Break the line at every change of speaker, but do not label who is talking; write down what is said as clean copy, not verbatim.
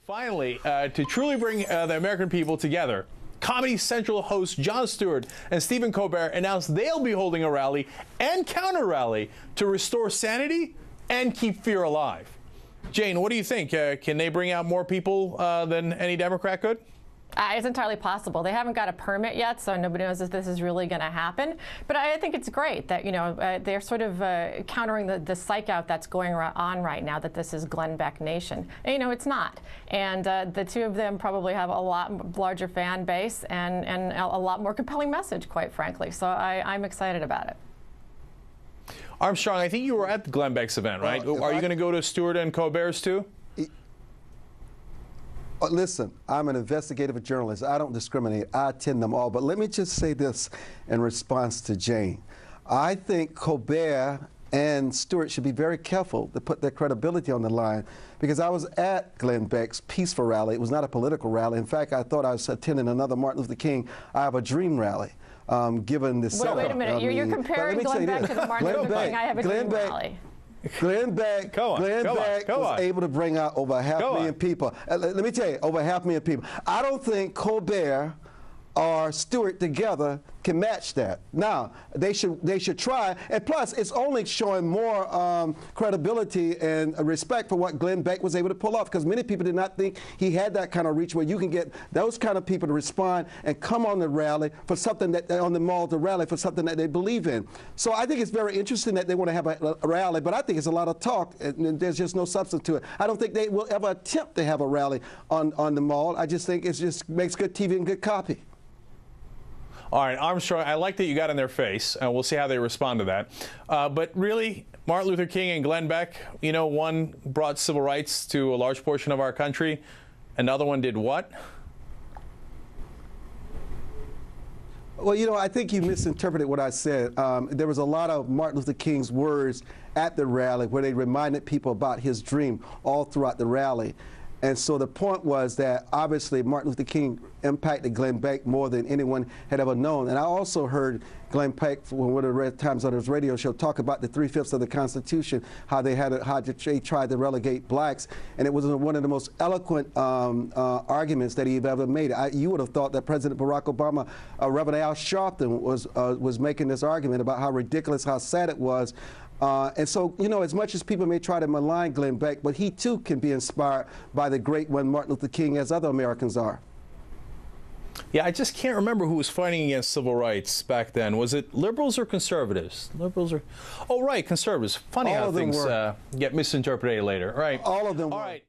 Finally, to truly bring the American people together, Comedy Central hosts Jon Stewart and Staphen Colbert announced they'll be holding a rally and counter-rally to restore sanity and keep fear alive. Jane, what do you think? Can they bring out more people than any Democrat could?
It's entirely possible. They haven't got a permit yet, so nobody knows if this is really going to happen. But I think it's great that, they're sort of countering the psych out that's going on right now, that this is Glenn Beck Nation. And, it's not. And the two of them probably have a lot larger fan base and a lot more compelling message, quite frankly. So I'm excited about it.
Armstrong, I think you were at Glenn Beck's event, right? Are you going to go to Stewart and Colbert's too?
Listen, I'm an investigative journalist. I don't discriminate. I attend them all. But let me just say this in response to Jane. I think Colbert and Stewart should be very careful to put their credibility on the line, because I was at Glenn Beck's peaceful rally. It was not a political rally. In fact, I thought I was attending another Martin Luther King I Have a Dream rally. Given this
wait a minute. You're comparing Glenn Beck to the Martin Luther King I Have a Dream rally.
Glenn Beck was able to bring out over 500,000 people. Let me tell you, over 500,000 people. I don't think Colbert or Stewart together can match that. Now, they should try, and plus, it's only showing more credibility and respect for what Glenn Beck was able to pull off, because many people did not think he had that kind of reach where you can get those kind of people to respond and come on the rally for something that, on the mall to rally for something that they believe in. So I think it's very interesting that they want to have a rally, but I think it's a lot of talk, and there's just no substance to it. I don't think they will ever attempt to have a rally on the mall. I just think it just makes good TV and good copy.
All right, Armstrong, I like that you got in their face, and we'll see how they respond to that. But really, Martin Luther King and Glenn Beck, one brought civil rights to a large portion of our country. Another one did what?
Well, I think you misinterpreted what I said. There was a lot of Martin Luther King's words at the rally where they reminded people about his dream all throughout the rally. And so the point was that obviously Martin Luther King impacted Glenn Beck more than anyone had ever known. And I also heard Glenn Beck, one of the times on his radio show, talk about the 3/5 of the Constitution, how they tried to relegate blacks, and it was one of the most eloquent arguments that he'd ever made. You would have thought that President Barack Obama, Reverend Al Sharpton, was making this argument about how ridiculous, how sad it was. And so, as much as people may try to malign Glenn Beck, but he too can be inspired by the great one, Martin Luther King, as other Americans are.
Yeah, I just can't remember who was fighting against civil rights back then. Was it liberals or conservatives? Liberals or... Oh, right, conservatives. Funny how things get misinterpreted later. Right.
All of them were.
All right.